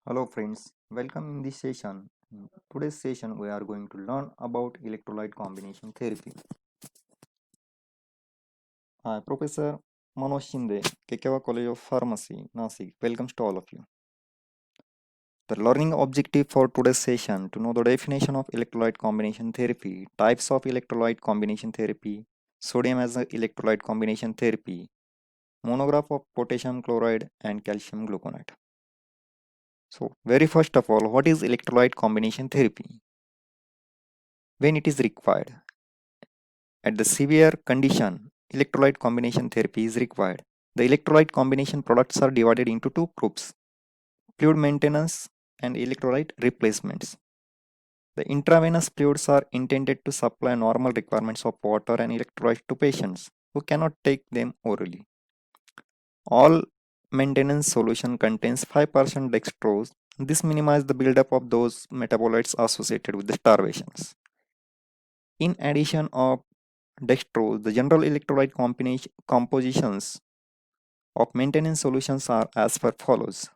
Hello friends, welcome in this session. In today's session we are going to learn about electrolyte combination therapy. I Professor Manoj Shinde, Kekewa College of Pharmacy, Nasik. Welcomes to all of you. The learning objective for today's session to know the definition of electrolyte combination therapy, types of electrolyte combination therapy, sodium as an electrolyte combination therapy, monograph of potassium chloride and calcium gluconate. So, very first of all, what is electrolyte combination therapy? When it is required. At the severe condition, electrolyte combination therapy is required. The electrolyte combination products are divided into two groups, fluid maintenance and electrolyte replacements. The intravenous fluids are intended to supply normal requirements of water and electrolytes to patients who cannot take them orally. All maintenance solution contains 5% dextrose. This minimizes the buildup of those metabolites associated with the starvations. In addition of dextrose, the general electrolyte compositions of maintenance solutions are as per follows.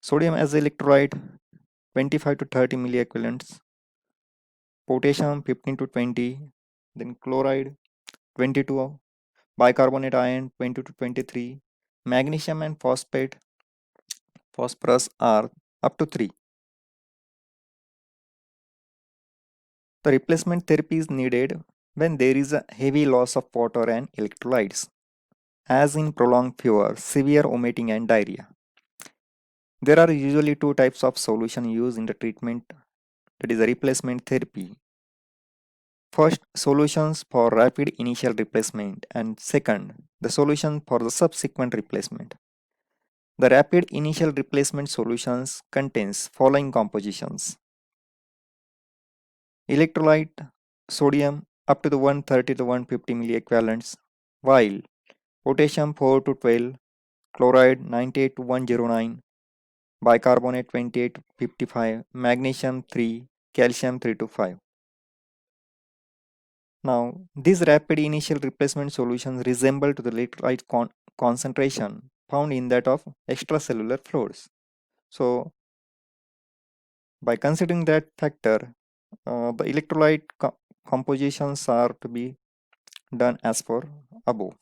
Sodium as electrolyte 25 to 30 milliequivalents, potassium 15 to 20, then chloride 22, bicarbonate ion 20 to 23, magnesium and phosphorus are up to 3. The replacement therapy is needed when there is a heavy loss of water and electrolytes, as in prolonged fever, severe vomiting and diarrhea. There are usually two types of solution used in the treatment, that is a replacement therapy. First, solutions for rapid initial replacement, and second, the solution for the subsequent replacement. The rapid initial replacement solutions contains following compositions. Electrolyte sodium up to the 130 to 150 milliequivalents, while potassium 4 to 12, chloride 98 to 109, bicarbonate 28 to 55, magnesium 3, calcium 3 to 5. Now, these rapid initial replacement solutions resemble to the electrolyte concentration found in that of extracellular fluids. So, by considering that factor, the electrolyte compositions are to be done as per above.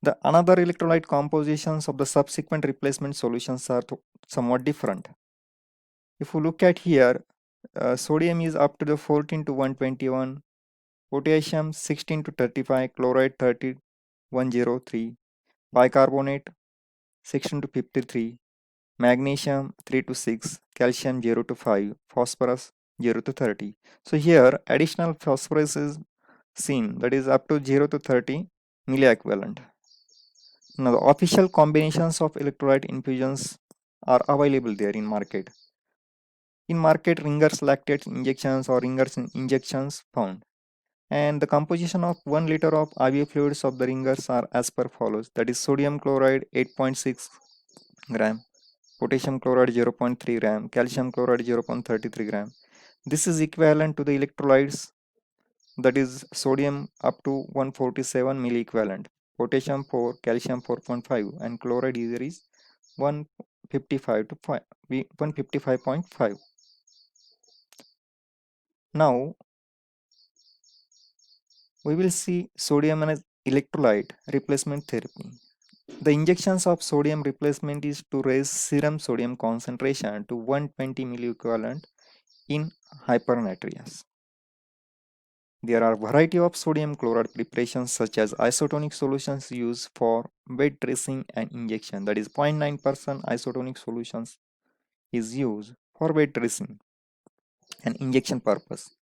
The another electrolyte compositions of the subsequent replacement solutions are somewhat different. If you look at here, sodium is up to the 14 to 121, potassium 16 to 35, chloride 30 103, bicarbonate 16 to 53, magnesium 3 to 6, calcium 0 to 5, phosphorus 0 to 30. So here additional phosphorus is seen, that is up to 0 to 30 milliequivalent. Now the official combinations of electrolyte infusions are available there in market. In market, Ringer's lactate injections or Ringer's injections found. And the composition of 1 liter of IV fluids of the Ringers are as per follows. That is sodium chloride 8.6 gram, potassium chloride 0.3 gram, calcium chloride 0.33 gram. This is equivalent to the electrolytes, that is sodium up to 147 milliequivalent, potassium 4, calcium 4.5, and chloride either is 155 to 155.5. Now we will see sodium as electrolyte replacement therapy. The injections of sodium replacement is to raise serum sodium concentration to 120 milliequivalent in hypernatremia. There are variety of sodium chloride preparations such as isotonic solutions used for wet dressing and injection, that is 0.9% isotonic solutions is used for wet dressing and injection purpose.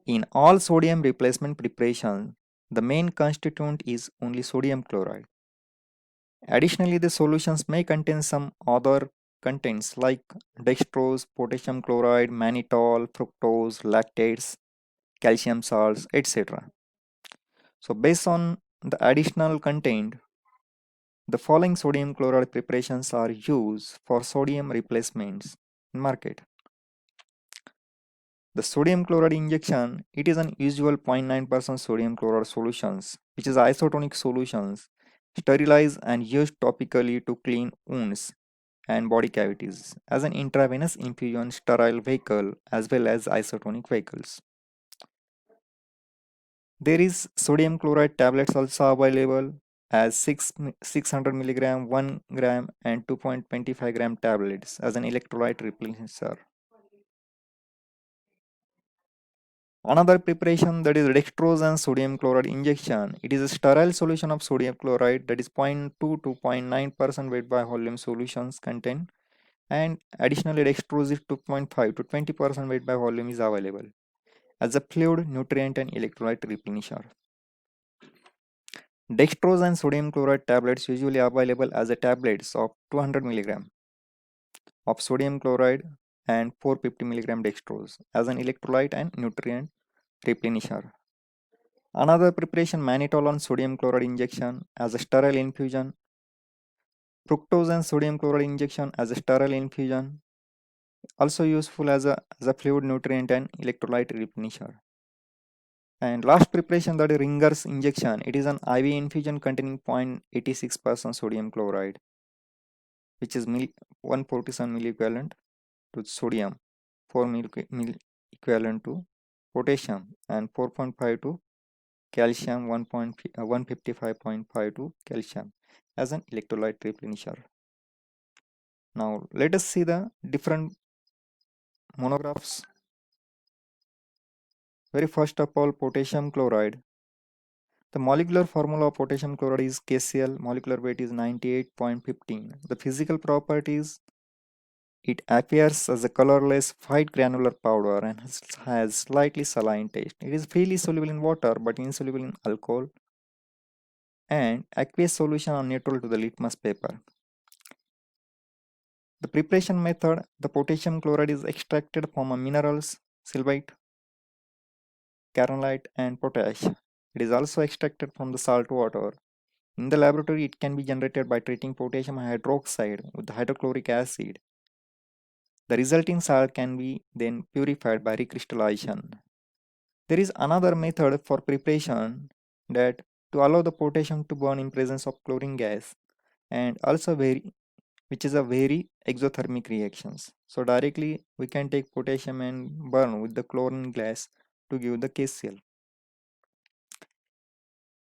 In all sodium replacement preparations, the main constituent is only sodium chloride. Additionally, the solutions may contain some other contents like dextrose, potassium chloride, mannitol, fructose, lactates, calcium salts, etc. So based on the additional content, the following sodium chloride preparations are used for sodium replacements in market. The sodium chloride injection, it is an usual 0.9% sodium chloride solutions, which is isotonic solutions, sterilized and used topically to clean wounds and body cavities as an intravenous infusion sterile vehicle as well as isotonic vehicles. There is sodium chloride tablets also available as 600 milligram, 1 gram and 2.25 gram tablets as an electrolyte replenisher. Another preparation that is dextrose and sodium chloride injection. It is a sterile solution of sodium chloride that is 0.2 to 0.9% weight by volume solutions contain, and additionally dextrose is 2.5 to 20% weight by volume is available as a fluid, nutrient and electrolyte replenisher. Dextrose and sodium chloride tablets usually available as a tablets of 200 milligram of sodium chloride and 450 milligram dextrose as an electrolyte and nutrient replenisher. Another preparation mannitol on sodium chloride injection as a sterile infusion, fructose and sodium chloride injection as a sterile infusion, also useful as a fluid nutrient and electrolyte replenisher. And last preparation that is Ringer's injection, it is an IV infusion containing 0.86% sodium chloride, which is 147 milliequivalent to sodium, 4 mill equivalent to potassium, and 4.5 to calcium, 155.5 to calcium as an electrolyte replenisher. Now let us see the different monographs. Very first of all, potassium chloride. The molecular formula of potassium chloride is KCl, molecular weight is 98.15. The physical properties, it appears as a colorless white granular powder and has slightly saline taste. It is freely soluble in water but insoluble in alcohol and aqueous solution are neutral to the litmus paper. The preparation method, the potassium chloride is extracted from minerals, sylvite, kernelite and potash. It is also extracted from the salt water. In the laboratory, it can be generated by treating potassium hydroxide with hydrochloric acid. The resulting salt can be then purified by recrystallization. There is another method for preparation that to allow the potassium to burn in presence of chlorine gas and also which is a very exothermic reactions. So directly we can take potassium and burn with the chlorine gas to give the KCl.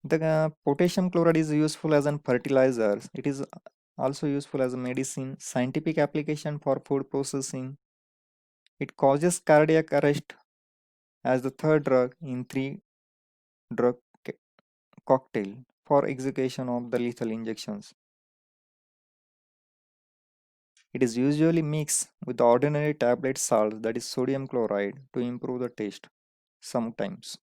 The potassium chloride is useful as an fertilizer. It is also useful as a medicine, scientific application for food processing. It causes cardiac arrest as the third drug in three drug cocktail for execution of the lethal injections. It is usually mixed with the ordinary tablet salt that is sodium chloride to improve the taste sometimes.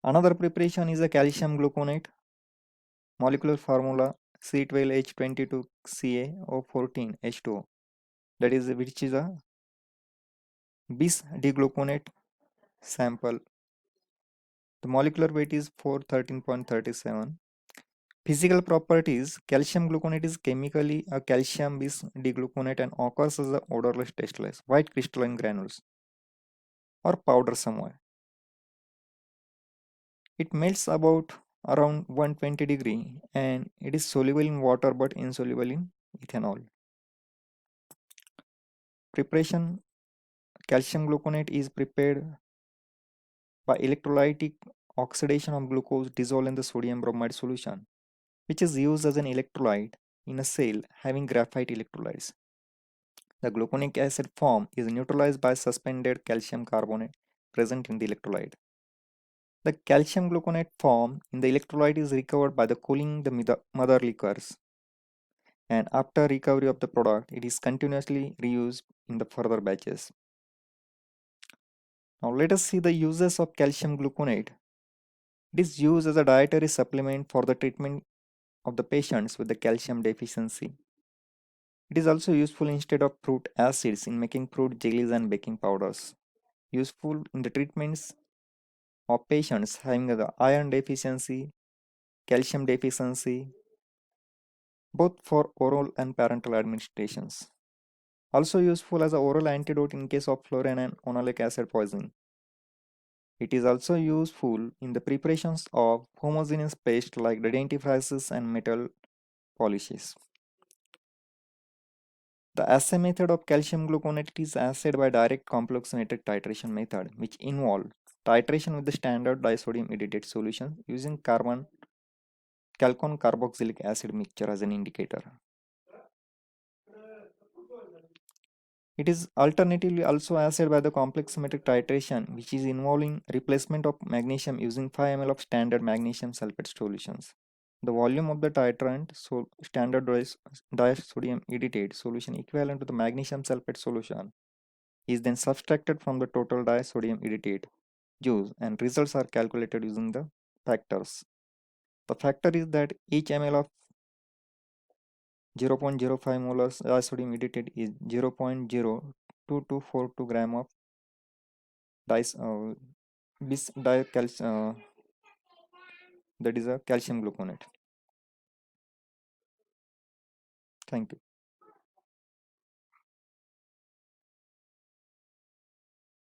Another preparation is a calcium gluconate, molecular formula C12H22Ca O14H2O, that is which is a bis digluconate sample. The molecular weight is 413.37. Physical properties, calcium gluconate is chemically a calcium bis digluconate and occurs as a odorless, tasteless, white crystalline granules or powder somewhere. It melts about around 120 degree and it is soluble in water but insoluble in ethanol. Preparation, calcium gluconate is prepared by electrolytic oxidation of glucose dissolved in the sodium bromide solution, which is used as an electrolyte in a cell having graphite electrolytes. The gluconic acid form is neutralized by suspended calcium carbonate present in the electrolyte. The calcium gluconate form in the electrolyte is recovered by the cooling the mother liquors, and after recovery of the product, it is continuously reused in the further batches. Now let us see the uses of calcium gluconate. It is used as a dietary supplement for the treatment of the patients with the calcium deficiency. It is also useful instead of fruit acids in making fruit jellies and baking powders. Useful in the treatments of patients having the iron deficiency, calcium deficiency, both for oral and parenteral administrations. Also useful as an oral antidote in case of fluorine and oxalic acid poisoning. It is also useful in the preparations of homogeneous paste like the dentifrices and metal polishes. The assay method of calcium gluconate is assayed by direct complex metric titration method, which involves titration with the standard disodium edited solution using chalcone carboxylic acid mixture as an indicator. It is alternatively also assayed by the complex metric titration, which is involving replacement of magnesium using 5 ml of standard magnesium sulfate solutions. The volume of the titrant, so standard disodium editate solution equivalent to the magnesium sulfate solution, is then subtracted from the total disodium editate juice, and results are calculated using the factors. The factor is that each ml of 0.05 molar disodium editate is 0.02242 gram of dis, bis that is a calcium gluconate. Thank you.